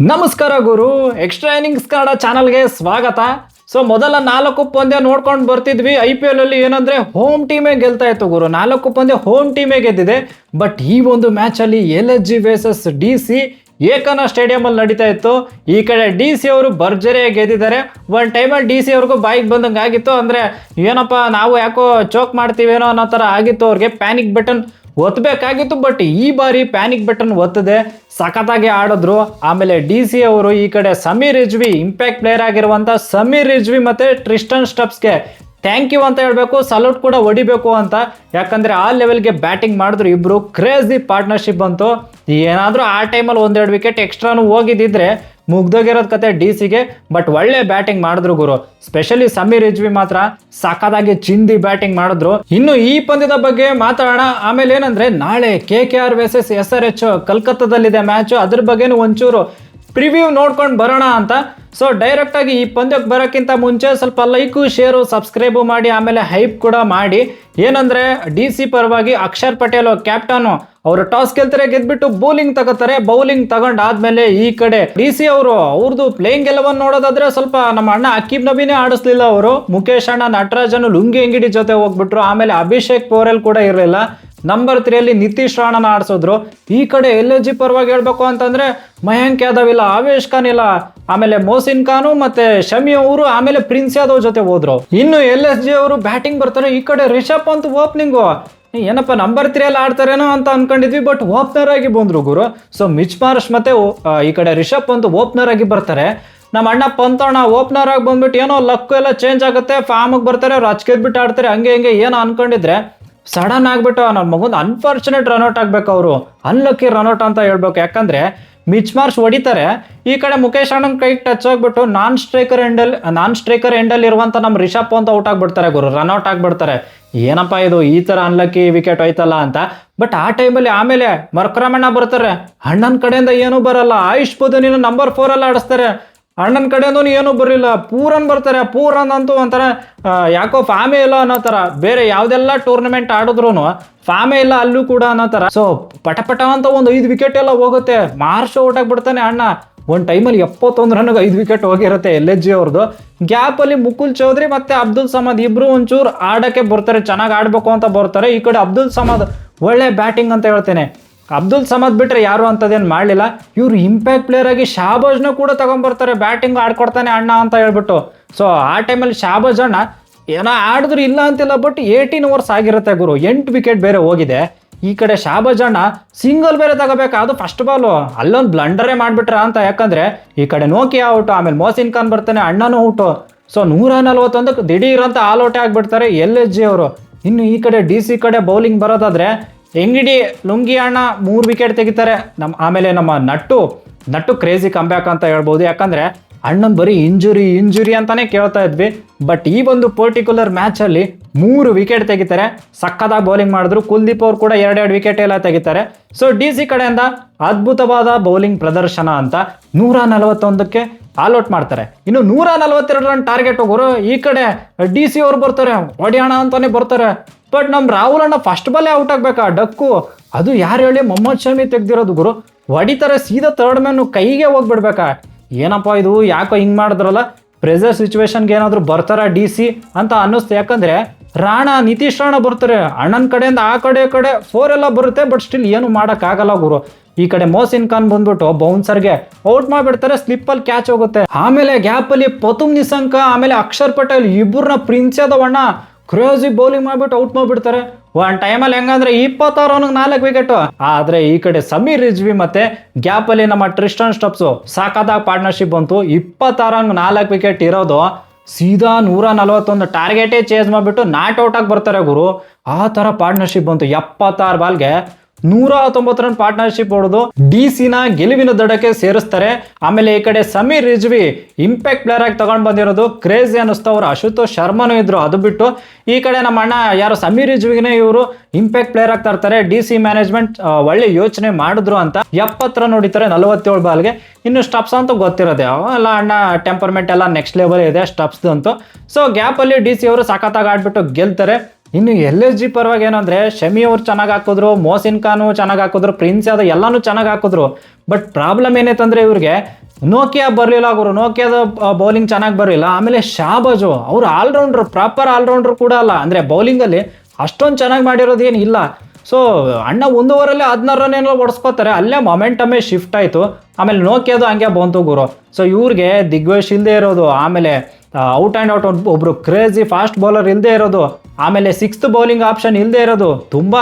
ನಮಸ್ಕಾರ ಗುರು, extra innings Kannada ಚಾನಲ್ಗೆ ಸ್ವಾಗತ. ಸೊ ಮೊದಲ 4 ಪಂದ್ಯ ನೋಡ್ಕೊಂಡು ಬರ್ತಿದ್ವಿ. IPL ಅಲ್ಲಿ ಏನಂದ್ರೆ ಹೋಮ್ ಟೀಮೇ ಗೆಲ್ತಾ ಇತ್ತು ಗುರು. 4 ಪಂದ್ಯ ಹೋಮ್ ಟೀಮೇ ಗೆದ್ದಿದೆ. ಬಟ್ ಈ ಒಂದು ಮ್ಯಾಚ್ ಅಲ್ಲಿ LSG versus DC Ekana stadium ಅಲ್ಲಿ ನಡೀತಾ ಇತ್ತು. ಈ ಕಡೆ DC ಅವರು ಭರ್ಜರಿಯಾಗಿ ಗೆದ್ದಿದ್ದಾರೆ. ಒಂದು ಟೈಮಲ್ಲಿ DC ಅವ್ರಿಗೂ ಬಾಯಿಗೆ ಬಂದಂಗೆ ಆಗಿತ್ತು. ಅಂದ್ರೆ ಏನಪ್ಪ ನಾವು ಯಾಕೋ ಚೋಕ್ ಮಾಡ್ತೀವೇನೋ ಅನ್ನೋ ಥರ ಆಗಿತ್ತು. ಅವ್ರಿಗೆ ಪ್ಯಾನಿಕ್ ಬಟನ್ ಒತ್ತಬೇಕಾಗಿತ್ತು. ಬಟ್ ಈ ಬಾರಿ ಪ್ಯಾನಿಕ್ ಬಟನ್ ಒತ್ತದೆ ಸಖತ್ತಾಗಿ ಆಡಿದ್ರು. ಆಮೇಲೆ DC ಅವರು ಈ ಕಡೆ ಸಮೀರ್ ರಿಜ್ವಿ, ಇಂಪ್ಯಾಕ್ಟ್ ಪ್ಲೇಯರ್ ಆಗಿರುವಂತ ಸಮೀರ್ ರಿಜ್ವಿ ಮತ್ತೆ ಟ್ರಿಸ್ಟನ್ ಸ್ಟಬ್ಸ್ಗೆ ಥ್ಯಾಂಕ್ ಯು ಅಂತ ಹೇಳ್ಬೇಕು, ಸಲ್ಯೂಟ್ ಕೂಡ ಹೊಡಿಬೇಕು ಅಂತ. ಯಾಕಂದ್ರೆ ಆ ಲೆವೆಲ್ಗೆ ಬ್ಯಾಟಿಂಗ್ ಮಾಡಿದ್ರು ಇಬ್ರು. ಕ್ರೇಜಿ ಪಾರ್ಟ್ನರ್ಶಿಪ್ ಬಂತು. ಏನಾದ್ರೂ ಆ ಟೈಮಲ್ಲಿ 1-2 ವಿಕೆಟ್ ಎಕ್ಸ್ಟ್ರಾನು ಹೋಗಿದ್ದಿದ್ರೆ ಮುಗ್ದೋಗಿರೋದ್ ಕತೆ DCಗೆ. ಬಟ್ ಒಳ್ಳೆ ಬ್ಯಾಟಿಂಗ್ ಮಾಡಿದ್ರು ಗುರು. ಸ್ಪೆಷಲಿ ಸಮೀರ್ ರಿಜ್ವಿ ಮಾತ್ರ ಸಖತ್ತಾಗಿ ಚಿಂದಿ ಬ್ಯಾಟಿಂಗ್ ಮಾಡಿದ್ರು. ಇನ್ನು ಈ ಪಂದ್ಯದ ಬಗ್ಗೆ ಮಾತಾಡೋಣ. ಆಮೇಲೆ ಏನಂದ್ರೆ ನಾಳೆ KKR ವರ್ಸಸ್ SRH ಕಲ್ಕತ್ತಾದಲ್ಲಿದೆ ಮ್ಯಾಚ್. ಅದ್ರ ಬಗ್ಗೆನೂ ಒಂಚೂರು ಪ್ರಿವ್ಯೂ ನೋಡ್ಕೊಂಡು ಬರೋಣ ಅಂತ. ಸೊ ಡೈರೆಕ್ಟ್ ಆಗಿ ಈ ಪಂದ್ಯಕ್ಕೆ ಬರೋಕ್ಕಿಂತ ಮುಂಚೆ ಸ್ವಲ್ಪ ಲೈಕು, ಶೇರು, ಸಬ್ಸ್ಕ್ರೈಬು ಮಾಡಿ, ಆಮೇಲೆ ಹೈಪ್ ಕೂಡ ಮಾಡಿ. ಏನಂದ್ರೆ DC ಪರವಾಗಿ ಅಕ್ಷರ್ ಪಟೇಲ್ ಕ್ಯಾಪ್ಟನ್ ಅವರು ಟಾಸ್ ಗೆಲ್ತಾರೆ, ಗೆದ್ಬಿಟ್ಟು ಬೌಲಿಂಗ್ ತಗೋತಾರೆ. ಬೌಲಿಂಗ್ ತಗೊಂಡಾದ್ಮೇಲೆ ಈ ಕಡೆ DC ಅವರು ಅವ್ರದ್ದು ಪ್ಲೇಯಿಂಗ್ ಗೆಲವನ್ನು ನೋಡೋದಾದ್ರೆ ಸ್ವಲ್ಪ ನಮ್ಮ ಅಣ್ಣ ಅಕೀಬ್ ನಬಿನೇ ಆಡಿಸ್ಲಿಲ್ಲ ಅವರು. ಮುಖೇಶ್ ಅಣ್ಣ, ನಟರಾಜನ್, ಲುಂಗಿ ಅಂಗಿಡಿ ಜೊತೆ ಹೋಗ್ಬಿಟ್ರು. ಆಮೇಲೆ ಅಭಿಷೇಕ್ ಪೋರೆಲ್ ಕೂಡ ಇರಲಿಲ್ಲ. ನಂಬರ್ 3 ಅಲ್ಲಿ ನಿತೀಶ್ ರಾಣನ ಆಡಿಸಿದ್ರು. ಈ ಕಡೆ LSG ಪರವಾಗಿ ಹೇಳ್ಬೇಕು ಅಂತಂದ್ರೆ ಮಯಾಂಕ್ ಯಾದವ್ ಇಲ್ಲ, ಆವೇಶ್ ಖಾನ್ ಇಲ್ಲ, ಆಮೇಲೆ ಮೋಸಿನ್ ಖಾನು ಮತ್ತೆ ಶಮಿ ಅವರು, ಆಮೇಲೆ ಪ್ರಿನ್ಸ್ ಯಾದವ್ ಜೊತೆ ಹೋದ್ರು. ಇನ್ನು LSG ಅವರು ಬ್ಯಾಟಿಂಗ್ ಬರ್ತಾರೆ. ಈ ಕಡೆ ರಿಷಬ್ ಪಂತ್ ಓಪನಿಂಗು ಏನಪ್ಪ ನಂಬರ್ 3 ಅಲ್ಲಿ ಆಡ್ತಾರೇನೋ ಅಂತ ಅನ್ಕೊಂಡಿದ್ವಿ. ಬಟ್ ಓಪನರ್ ಆಗಿ ಬಂದ್ರು ಗುರು. ಸೊ ಮಿಚ್ ಮಾರ್ಷ್ ಮತ್ತೆ ಈ ಕಡೆ ರಿಷಬ್ ಪಂತ್ ಓಪನರ್ ಆಗಿ ಬರ್ತಾರೆ. ನಮ್ಮ ಅಣ್ಣ ಪಂತಣ್ಣ ಓಪನರ್ ಆಗಿ ಬಂದ್ಬಿಟ್ಟು ಏನೋ ಲಕ್ ಎಲ್ಲ ಚೇಂಜ್ ಆಗುತ್ತೆ, ಫಾರ್ಮ್ಗೆ ಬರ್ತಾರೆ, ಅವ್ರು ಹಚ್ಕೆದ್ಬಿಟ್ಟು ಆಡ್ತಾರೆ. ಹಂಗೆ ಹಿಂಗೆ ಏನೋ ಅನ್ಕೊಂಡಿದ್ರೆ ಸಡನ್ ಆಗ್ಬಿಟ್ಟು ನನ್ನ ಮಗಂದು ಅನ್ಫಾರ್ಚುನೇಟ್ ರನ್ಔಟ್ ಆಗ್ಬೇಕು. ಅವರು ಅನ್ಲಕ್ಕಿ ರನ್ಔಟ್ ಅಂತ ಹೇಳ್ಬೇಕು. ಯಾಕಂದ್ರೆ ಮಿಚ್ ಮಾರ್ಷ್ ಹೊಡಿತಾರೆ. ಈ ಕಡೆ ಮುಖೇಶ್ ಅಣ್ಣನ ಕೈಗೆ ಟಚ್ ಆಗ್ಬಿಟ್ಟು ನಾನ್ ಸ್ಟ್ರೈಕರ್ ಎಂಡಲ್ಲಿ ಇರುವಂತ ನಮ್ಮ ರಿಷಬ್ ಪಂತ್ ಔಟ್ ಆಗ್ಬಿಡ್ತಾರೆ ಗುರು, ರನ್ಔಟ್ ಆಗ್ಬಿಡ್ತಾರೆ. ಏನಪ್ಪಾ ಇದು ಈ ತರ ಅನ್ಲಕ್ಕಿ ವಿಕೆಟ್ ಹೋಯ್ತಲ್ಲ ಅಂತ. ಬಟ್ ಆ ಟೈಮಲ್ಲಿ ಆಮೇಲೆ ಮರ್ಕರಮಣ್ಣ ಬರ್ತಾರೆ. ಅಣ್ಣನ ಕಡೆಯಿಂದ ಏನೂ ಬರಲ್ಲ. ಆಯುಷ್ ಬುಧನಿನ ನಂಬರ್ 4 ಅಲ್ಲಿ ಆಡಿಸ್ತಾರೆ. ಅಣ್ಣನ ಕಡೆಯಿಂದ ಏನೂ ಬರಲಿಲ್ಲ. ಪೂರನ್ ಬರ್ತಾರೆ. ಪೂರನ್ ಅಂತೂ ಒಂಥರ ಯಾಕೋ ಫಾಮೇ ಇಲ್ಲ ಅನ್ನೋ ಥರ. ಬೇರೆ ಯಾವುದೆಲ್ಲ ಟೂರ್ನಮೆಂಟ್ ಆಡಿದ್ರು ಫಾಮೇ ಇಲ್ಲ ಅಲ್ಲೂ ಕೂಡ ಅನ್ನೋ ಥರ. ಸೊ ಪಟ ಅಂತ ಒಂದು 5 ವಿಕೆಟ್ ಎಲ್ಲ ಹೋಗುತ್ತೆ. ಮಾರ್ಷ್ ಔಟ್ ಆಗಿಬಿಡ್ತಾನೆ ಅಣ್ಣ. ಒಂದು ಟೈಮಲ್ಲಿ 71 ರನ್ಗೆ 5 ವಿಕೆಟ್ ಹೋಗಿರುತ್ತೆ LSG ಅವ್ರದ್ದು. ಗ್ಯಾಪಲ್ಲಿ ಮುಕುಲ್ ಚೌಧರಿ ಮತ್ತೆ ಅಬ್ದುಲ್ ಸಮದ್ ಇಬ್ರು ಒಂಚೂರು ಆಡೋಕ್ಕೆ ಬರ್ತಾರೆ, ಚೆನ್ನಾಗಿ ಆಡಬೇಕು ಅಂತ ಬರ್ತಾರೆ. ಈ ಕಡೆ ಅಬ್ದುಲ್ ಸಮದ್ ಒಳ್ಳೆ ಬ್ಯಾಟಿಂಗ್ ಅಂತ ಹೇಳ್ತೇನೆ. ಅಬ್ದುಲ್ ಸಮದ್ ಬಿಟ್ರೆ ಯಾರು ಅಂತದೇನು ಮಾಡಲಿಲ್ಲ. ಇವರು ಇಂಪ್ಯಾಕ್ಟ್ ಪ್ಲೇಯರ್ ಆಗಿ ಶಾಬಾಜ್ನ ಕೂಡ ತಗೊಂಡ್ಬರ್ತಾರೆ. ಬ್ಯಾಟಿಂಗ್ ಆಡ್ಕೊಡ್ತಾನೆ ಅಣ್ಣ ಅಂತ ಹೇಳ್ಬಿಟ್ಟು. ಸೊ ಆ ಟೈಮಲ್ಲಿ ಶಾಬಾಜ್ ಅಣ್ಣ ಏನೋ ಆಡಿದ್ರು ಇಲ್ಲ ಅಂತಿಲ್ಲ. ಬಟ್ 18 ಓವರ್ಸ್ ಆಗಿರುತ್ತೆ ಗುರು. 8 ವಿಕೆಟ್ ಬೇರೆ ಹೋಗಿದೆ. ಈ ಕಡೆ ಶಾಬಾಜ್ ಅಣ್ಣ ಸಿಂಗಲ್ ಬೇರೆ ತಗೋಬೇಕು. ಅದು ಫಸ್ಟ್ ಬಾಲು ಅಲ್ಲೊಂದು ಬ್ಲಂಡರೇ ಮಾಡಿಬಿಟ್ರ ಅಂತ. ಯಾಕಂದ್ರೆ ಈ ಕಡೆ ನೋಕಿ ಔಟು, ಆಮೇಲೆ ಮೋಸಿನ್ ಖಾನ್ ಬರ್ತಾನೆ, ಅಣ್ಣನೂ ಔಟು. ಸೊ 141ಕ್ಕೆ ದಿಢೀರಂತ ಆಲ್ ಔಟೇ ಆಗ್ಬಿಡ್ತಾರೆ LSG ಅವರು. ಇನ್ನು ಈ ಕಡೆ DC ಕಡೆ ಬೌಲಿಂಗ್ ಬರೋದಾದ್ರೆ ಎಂಗಿಡಿ, ಲುಂಗಿ ಅಣ್ಣ 3 ವಿಕೆಟ್ ತೆಗಿತಾರೆ. ಆಮೇಲೆ ನಮ್ಮ ನಟ್ಟು ಕ್ರೇಜಿ ಕಂಬ್ಯಾಕ್ ಅಂತ ಹೇಳ್ಬೋದು. ಯಾಕಂದ್ರೆ ಅಣ್ಣನ್ ಬರೀ ಇಂಜುರಿ ಅಂತಾನೆ ಕೇಳ್ತಾ ಇದ್ವಿ. ಬಟ್ ಈ ಒಂದು ಪರ್ಟಿಕ್ಯುಲರ್ ಮ್ಯಾಚ್ ಅಲ್ಲಿ 3 ವಿಕೆಟ್ ತೆಗಿತಾರೆ. ಸಕ್ಕದಾಗಿ ಬೌಲಿಂಗ್ ಮಾಡಿದ್ರು. ಕುಲ್ದೀಪ್ ಅವ್ರು ಕೂಡ 2 ವಿಕೆಟ್ ಎಲ್ಲ ತೆಗಿತಾರೆ. ಸೊ DC ಕಡೆಯಿಂದ ಅದ್ಭುತವಾದ ಬೌಲಿಂಗ್ ಪ್ರದರ್ಶನ ಅಂತ 141ಕ್ಕೆ ಆಲ್ ಔಟ್ ಮಾಡ್ತಾರೆ. ಇನ್ನು 142 ರನ್ ಟಾರ್ಗೆಟ್ ಹೋಗೋರು. ಈ ಕಡೆ DC ಅವ್ರು ಬರ್ತಾರೆ, ಹೊಡಿಯೋಣ ಅಂತಾನೆ ಬರ್ತಾರೆ. ಬಟ್ ನಮ್ಮ ರಾಹುಲ್ ಅಣ್ಣ ಫಸ್ಟ್ ಬಾಲೇ ಔಟ್ ಆಗ್ಬೇಕಾ ಡಕ್ಕು. ಅದು ಯಾರು ಹೇಳಿ ಮೊಹಮ್ಮದ್ ಶಮಿ ತೆಗ್ದಿರೋದು ಗುರು. ಹೊಡಿತಾರೆ ಸೀದಾ ಥರ್ಡ್ ಮ್ಯಾನ್ ಕೈಗೆ ಹೋಗ್ಬಿಡ್ಬೇಕಾ. ಏನಪ್ಪ ಇದು ಯಾಕೋ ಹಿಂಗೆ ಮಾಡಿದ್ರಲ್ಲ. ಪ್ರೆಸರ್ ಸಿಚುವೇಶನ್ಗೆ ಏನಾದರೂ ಬರ್ತಾರ DC ಅಂತ ಅನ್ನಿಸ್ತು. ಯಾಕಂದ್ರೆ ನಿತೀಶ್ ರಾಣ ಬರ್ತಾರೆ. ಅಣ್ಣನ ಕಡೆಯಿಂದ ಆ ಕಡೆ 4 ಎಲ್ಲ ಬರುತ್ತೆ. ಬಟ್ ಸ್ಟಿಲ್ ಏನು ಮಾಡೋಕ್ಕಾಗಲ್ಲ ಗುರು. ಈ ಕಡೆ ಮೋಸಿನ್ ಖಾನ್ ಬಂದ್ಬಿಟ್ಟು ಬೌನ್ಸರ್ಗೆ ಔಟ್ ಮಾಡಿಬಿಡ್ತಾರೆ. ಸ್ಲಿಪ್ಪಲ್ಲಿ ಕ್ಯಾಚ್ ಹೋಗುತ್ತೆ. ಆಮೇಲೆ ಗ್ಯಾಪಲ್ಲಿ ಪತುಮ್ ನಿಸಂಕ, ಆಮೇಲೆ ಅಕ್ಷರ್ ಪಟೇಲ್ ಇಬ್ಬರನ್ನ ಪ್ರಿನ್ಸ್ ಯಾದವ್ ಅಣ್ಣ ಕ್ರೇಜಿ ಬೌಲಿಂಗ್ ಮಾಡ್ಬಿಟ್ಟು ಔಟ್ ಮಾಡಿಬಿಡ್ತಾರೆ. ಒಂದು ಟೈಮಲ್ಲಿ ಹೆಂಗಂದ್ರೆ 26 ರನ್ಗೆ 4 ವಿಕೆಟ್. ಆದ್ರೆ ಈ ಕಡೆ ಸಮೀರ್ ರಿಜ್ವಿ ಮತ್ತೆ ಗ್ಯಾಪಲ್ಲಿ ನಮ್ಮ ಟ್ರಿಸ್ಟನ್ ಸ್ಟಬ್ಸು ಸಾಕಾದಾಗ ಪಾರ್ಟ್ನರ್ಶಿಪ್ ಬಂತು. 26 ರನ್ಗೆ 4 ವಿಕೆಟ್ ಇರೋದು ಸೀದಾ 141 ಟಾರ್ಗೆಟೇ ಚೇಂಜ್ ಮಾಡಿಬಿಟ್ಟು ನಾಟ್ ಔಟ್ ಆಗಿ ಬರ್ತಾರೆ ಗುರು. ಆ ಥರ ಪಾರ್ಟ್ನರ್ಶಿಪ್ ಬಂತು. 76 ಬಾಲ್ಗೆ 119 ರನ್ ಪಾರ್ಟ್ನರ್ಶಿಪ್ ಹೊಡೆದು DC ಗೆಲುವಿನ ದಡಕ್ಕೆ ಸೇರಿಸ್ತಾರೆ. ಆಮೇಲೆ ಈ ಕಡೆ ಸಮೀರ್ ರಿಜ್ವಿ ಇಂಪ್ಯಾಕ್ಟ್ ಪ್ಲೇಯರ್ ಆಗಿ ತಗೊಂಡ್ ಬಂದಿರೋದು ಕ್ರೇಜಿ ಅನ್ನಿಸ್ತು. ಅವರು ಅಶುತೋಷ್ ಶರ್ಮನೂ ಇದ್ರು. ಅದು ಬಿಟ್ಟು ಈ ಕಡೆ ನಮ್ಮ ಅಣ್ಣ ಯಾರು ಸಮೀರ್ ರಿಜ್ವಿಗೆ ಇವರು ಇಂಪ್ಯಾಕ್ಟ್ ಪ್ಲೇಯರ್ ಆಗಿ ತರ್ತಾರೆ. DC ಮ್ಯಾನೇಜ್ಮೆಂಟ್ ಒಳ್ಳೆ ಯೋಚನೆ ಮಾಡಿದ್ರು ಅಂತ. 70 ರನ್ ಹೊಡಿತಾರೆ 47 ಬಾಲ್ಗೆ. ಇನ್ನು ಸ್ಟಬ್ಸ್ ಅಂತೂ ಗೊತ್ತಿರೋದೆ ಅಲ್ಲ ಅಣ್ಣ, ಟೆಂಪರ್ಮೆಂಟ್ ಎಲ್ಲ ನೆಕ್ಸ್ಟ್ ಲೆವೆಲ್ ಇದೆ ಸ್ಟಬ್ಸ್ ಅಂತೂ. ಸೊ ಗ್ಯಾಪಲ್ಲಿ DC ಅವರು ಸಖತ್ತಾಗಿ ಆಡ್ಬಿಟ್ಟು ಗೆಲ್ತಾರೆ. ಇನ್ನು LSG ಪರವಾಗಿ ಏನಂದ್ರೆ ಶಮಿ ಅವ್ರು ಚೆನ್ನಾಗಿ ಹಾಕಿದ್ರು, ಮೋಸಿನ್ ಖಾನು ಚೆನ್ನಾಗಿ ಹಾಕಿದ್ರು, ಪ್ರಿನ್ಸ್ ಯಾದವ್ ಎಲ್ಲಾನು ಚೆನ್ನಾಗಿ ಹಾಕಿದ್ರು. ಬಟ್ ಪ್ರಾಬ್ಲಮ್ ಏನೈತಂದ್ರೆ ಇವ್ರಿಗೆ ನೋಕಿಯಾ ಬರಲಿಲ್ಲ ಗುರು, ನೋಕಿಯಾದ ಬೌಲಿಂಗ್ ಚೆನ್ನಾಗಿ ಬರಲಿಲ್ಲ. ಆಮೇಲೆ ಶಾಬಾಜು ಅವರು ಆಲ್ರೌಂಡ್ರು, ಪ್ರಾಪರ್ ಆಲ್ರೌಂಡ್ರು ಕೂಡ ಅಲ್ಲ, ಅಂದರೆ ಬೌಲಿಂಗಲ್ಲಿ ಅಷ್ಟೊಂದು ಚೆನ್ನಾಗಿ ಮಾಡಿರೋದು ಏನು ಇಲ್ಲ. ಸೊ ಅಣ್ಣ 1 ಓವರಲ್ಲೇ 16 ರನ್ ಏನೋ ಹೊಡ್ಸ್ಕೊತಾರೆ, ಅಲ್ಲೇ ಮೊಮೆಂಟಮೇ ಶಿಫ್ಟ್ ಆಯಿತು. ಆಮೇಲೆ ನೋಕಿಯಾದು ಹಂಗೆ ಬಂತು ಗುರು. ಸೊ ಇವ್ರಿಗೆ ದಿಗ್ವಿಜಯ್ ಇಲ್ಲದೆ ಇರೋದು, ಆಮೇಲೆ ಔಟ್ ಆ್ಯಂಡ್ ಔಟ್ ಒಬ್ಬರು ಕ್ರೇಜಿ ಫಾಸ್ಟ್ ಬೌಲರ್ ಇಲ್ಲದೆ ಇರೋದು, ಆಮೇಲೆ 6th ಬೌಲಿಂಗ್ ಆಪ್ಷನ್ ಇಲ್ಲದೆ ಇರೋದು ತುಂಬ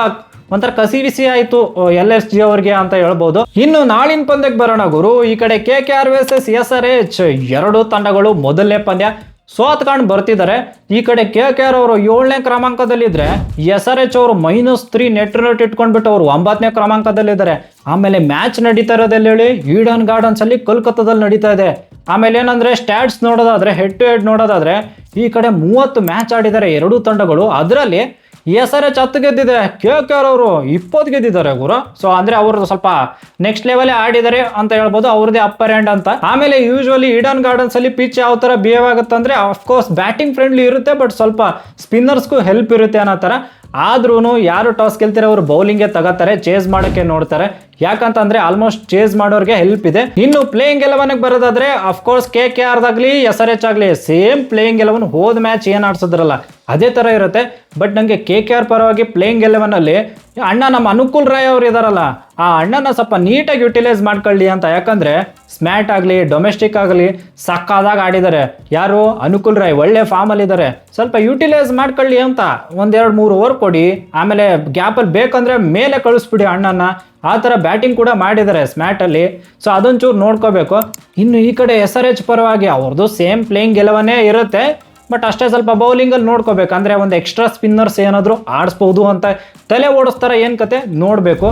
ಒಂಥರ ಕಸಿವಿಸಿ ಆಯಿತು LSG ಅವ್ರಿಗೆ ಅಂತ ಹೇಳ್ಬೋದು. ಇನ್ನು ನಾಳಿನ ಪಂದ್ಯಕ್ಕೆ ಬರೋಣ ಗುರು. ಈ ಕಡೆ KKR ವರ್ಸಸ್ SRH, ಎರಡು ತಂಡಗಳು ಮೊದಲನೇ ಪಂದ್ಯ ಸೋತ್ಕೊಂಡು ಬರ್ತಿದ್ದಾರೆ. ಈ ಕಡೆ KKR ಅವರು 7ನೇ ಕ್ರಮಾಂಕದಲ್ಲಿದ್ದರೆ SRH ಅವರು -3 ನೆಟ್ ರೇಟ್ ಇಟ್ಕೊಂಡ್ಬಿಟ್ಟು ಅವರು 9ನೇ ಕ್ರಮಾಂಕದಲ್ಲಿದ್ದಾರೆ. ಆಮೇಲೆ ಮ್ಯಾಚ್ ನಡೀತಾ ಇರೋದಲ್ಲಿ ಹೇಳಿ ಈಡನ್ ಗಾರ್ಡನ್ಸ್ ಅಲ್ಲಿ ಕೋಲ್ಕತ್ತಾದಲ್ಲಿ ನಡೀತಾ ಇದೆ. ಆಮೇಲೆ ಏನಂದ್ರೆ ಸ್ಟ್ಯಾಟ್ಸ್ ನೋಡೋದಾದ್ರೆ, ಹೆಡ್ ಟು ಹೆಡ್ ನೋಡೋದಾದ್ರೆ ಈ ಕಡೆ 30 ಮ್ಯಾಚ್ ಆಡಿದ್ದಾರೆ ಎರಡೂ ತಂಡಗಳು. ಅದರಲ್ಲಿ SRH 10 ಗೆದ್ದಿದೆ, KKR ಅವರು 20 ಗೆದ್ದಿದ್ದಾರೆ ಗುರು. ಸೊ ಅಂದ್ರೆ ಅವ್ರದ್ದು ಸ್ವಲ್ಪ ನೆಕ್ಸ್ಟ್ ಲೆವೆಲ್ ಆಡಿದ್ದಾರೆ ಅಂತ ಹೇಳ್ಬೋದು, ಅವ್ರದೇ ಅಪ್ಪರ್ ಹ್ಯಾಂಡ್ ಅಂತ. ಆಮೇಲೆ ಯೂಶುವಲಿ ಈಡನ್ ಗಾರ್ಡನ್ಸ್ ಅಲ್ಲಿ ಪಿಚ್ ಯಾವ ತರ ಬಿಹೇವ್ ಆಗುತ್ತೆ ಅಂದ್ರೆ, ಅಫ್ಕೋರ್ಸ್ ಬ್ಯಾಟಿಂಗ್ ಫ್ರೆಂಡ್ಲಿ ಇರುತ್ತೆ, ಬಟ್ ಸ್ವಲ್ಪ ಸ್ಪಿನ್ನರ್ಸ್ಗೂ ಹೆಲ್ಪ್ ಇರುತ್ತೆ ಅನ್ನೋ ತರ. ಆದ್ರೂ ಯಾರು ಟಾಸ್ ಗೆಲ್ತಾರೆ ಅವರು ಬೌಲಿಂಗ್ಗೆ ತಗೋತಾರೆ, ಚೇಸ್ ಮಾಡೋಕ್ಕೆ ನೋಡ್ತಾರೆ. ಯಾಕಂತಂದ್ರೆ ಆಲ್ಮೋಸ್ಟ್ ಚೇಸ್ ಮಾಡೋರಿಗೆ ಹೆಲ್ಪ್ ಇದೆ. ಇನ್ನು ಪ್ಲೇಯಿಂಗ್ 11 ಬರೋದಾದ್ರೆ ಅಫ್ಕೋರ್ಸ್ KKR ದಾಗ್ಲಿ SRH ಆಗಲಿ ಸೇಮ್ ಪ್ಲೇಯಿಂಗ್ 11 ಹೋದ ಮ್ಯಾಚ್ ಏನ್ ಆಡ್ಸಿದ್ರಲ್ಲ ಅದೇ ತರ ಇರುತ್ತೆ. ಬಟ್ ನಂಗೆ KKR ಪರವಾಗಿ ಪ್ಲೇಯಿಂಗ್ 11 ಅಲ್ಲಿ ಅಣ್ಣ ನಮ್ಮ ಅನುಕೂಲ್ ರಾಯ್ ಅವ್ರು ಇದಾರಲ್ಲ, ಆ ಅಣ್ಣನ ಸ್ವಲ್ಪ ನೀಟಾಗಿ ಯುಟಿಲೈಸ್ ಮಾಡ್ಕೊಳ್ಳಿ ಅಂತ. ಯಾಕಂದ್ರೆ ಸ್ಮ್ಯಾಟ್ ಆಗಲಿ ಡೊಮೆಸ್ಟಿಕ್ ಆಗಲಿ ಸಕ್ಕದಾಗಿ ಆಡಿದ್ದಾರೆ. ಯಾರು ಅನುಕೂಲ್ ರಾಯ್ ಒಳ್ಳೆ ಫಾರ್ಮ್ ಅಲ್ಲಿ ಇದ್ದಾರೆ, ಸ್ವಲ್ಪ ಯುಟಿಲೈಸ್ ಮಾಡ್ಕೊಳ್ಳಿ ಅಂತ 1-2-3 ಓವರ್ ಕೊಡಿ. ಆಮೇಲೆ ಗ್ಯಾಪಲ್ಲಿ ಬೇಕಂದ್ರೆ ಮೇಲೆ ಕಳಿಸ್ಬಿಡಿ ಅಣ್ಣನ. ಆ ಥರ ಬ್ಯಾಟಿಂಗ್ ಕೂಡ ಮಾಡಿದ್ದಾರೆ ಸ್ಮ್ಯಾಟ್ ಅಲ್ಲಿ. ಸೊ ಅದೊಂಚೂರು ನೋಡ್ಕೋಬೇಕು. ಇನ್ನು ಈ ಕಡೆ SRH ಪರವಾಗಿ ಅವ್ರದ್ದು ಸೇಮ್ ಪ್ಲೇಯಿಂಗ್ 11 ಇರುತ್ತೆ, ಬಟ್ ಅಷ್ಟೇ ಸ್ವಲ್ಪ ಬೌಲಿಂಗಲ್ಲಿ ನೋಡ್ಕೋಬೇಕು. ಅಂದರೆ ಒಂದು ಎಕ್ಸ್ಟ್ರಾ ಸ್ಪಿನ್ನರ್ಸ್ ಏನಾದರೂ ಆಡಿಸ್ಬೋದು ಅಂತ ತಲೆ ಓಡಿಸ್ತಾರೆ, ಏನು ಕತೆ ನೋಡಬೇಕು.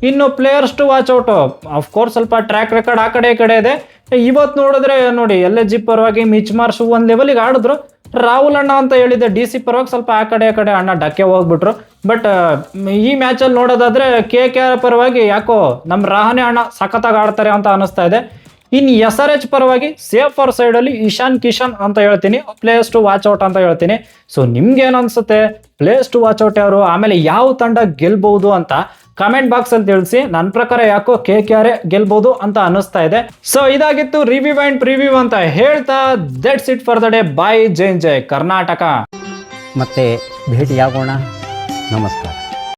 ಇನ್ನು players to watch out, of course ಸ್ವಲ್ಪ ಟ್ರ್ಯಾಕ್ ರೆಕಾರ್ಡ್ ಆ ಕಡೆ ಈ ಕಡೆ ಇದೆ. ಇವತ್ತು ನೋಡಿದ್ರೆ ನೋಡಿ LSG ಪರವಾಗಿ ಮಿಚ್ ಮಾರ್ಷ್ ಒಂದು ಲೆವೆಲಿಗೆ ಆಡಿದ್ರು. ರಾಹುಲ್ ಅಣ್ಣ ಅಂತ ಹೇಳಿದ್ದೆ DC ಪರವಾಗಿ ಸ್ವಲ್ಪ ಆ ಕಡೆ ಅಣ್ಣ ಡಕ್ಕೆ ಹೋಗ್ಬಿಟ್ರು. ಬಟ್ ಈ ಮ್ಯಾಚಲ್ಲಿ ನೋಡೋದಾದ್ರೆ KKR ಪರವಾಗಿ ಯಾಕೋ ನಮ್ಮ ರಹಾನೆ ಅಣ್ಣ ಸಖತ್ತಾಗಿ ಆಡ್ತಾರೆ ಅಂತ ಅನಿಸ್ತಾ ಇದೆ. ಇನ್ನು SRH ಪರವಾಗಿ ಸೇಫರ್ ಸೈಡಲ್ಲಿ ಇಶಾನ್ ಕಿಶನ್ ಅಂತ ಹೇಳ್ತೀನಿ, ಪ್ಲೇಯರ್ಸ್ ಟು ವಾಚ್ ಔಟ್ ಅಂತ ಹೇಳ್ತೀನಿ. ಸೊ ನಿಮ್ಗೆ ಏನು ಅನ್ಸುತ್ತೆ, ಪ್ಲೇಯರ್ಸ್ ಟು ವಾಚ್ ಔಟ್ ಯಾರು, ಆಮೇಲೆ ಯಾವ ತಂಡ ಗೆಲ್ಬಹುದು ಅಂತ ಕಮೆಂಟ್ ಬಾಕ್ಸ್ ಅಲ್ಲಿ ತಿಳಿಸಿ. ನನ್ನ ಪ್ರಕಾರ ಯಾಕೋ KKR ಗೆಲ್ಬಹುದು ಅಂತ ಅನಿಸ್ತಾ ಇದೆ. ಸೊ ಇದಾಗಿತ್ತು ರಿವ್ಯೂ ಆ್ಯಂಡ್ ಪ್ರಿವ್ಯೂ ಅಂತ ಹೇಳ್ತಾ that's it for the day. Bye, ಜೈ ಕರ್ನಾಟಕ. ಮತ್ತೆ ಭೇಟಿಯಾಗೋಣ. ನಮಸ್ಕಾರ.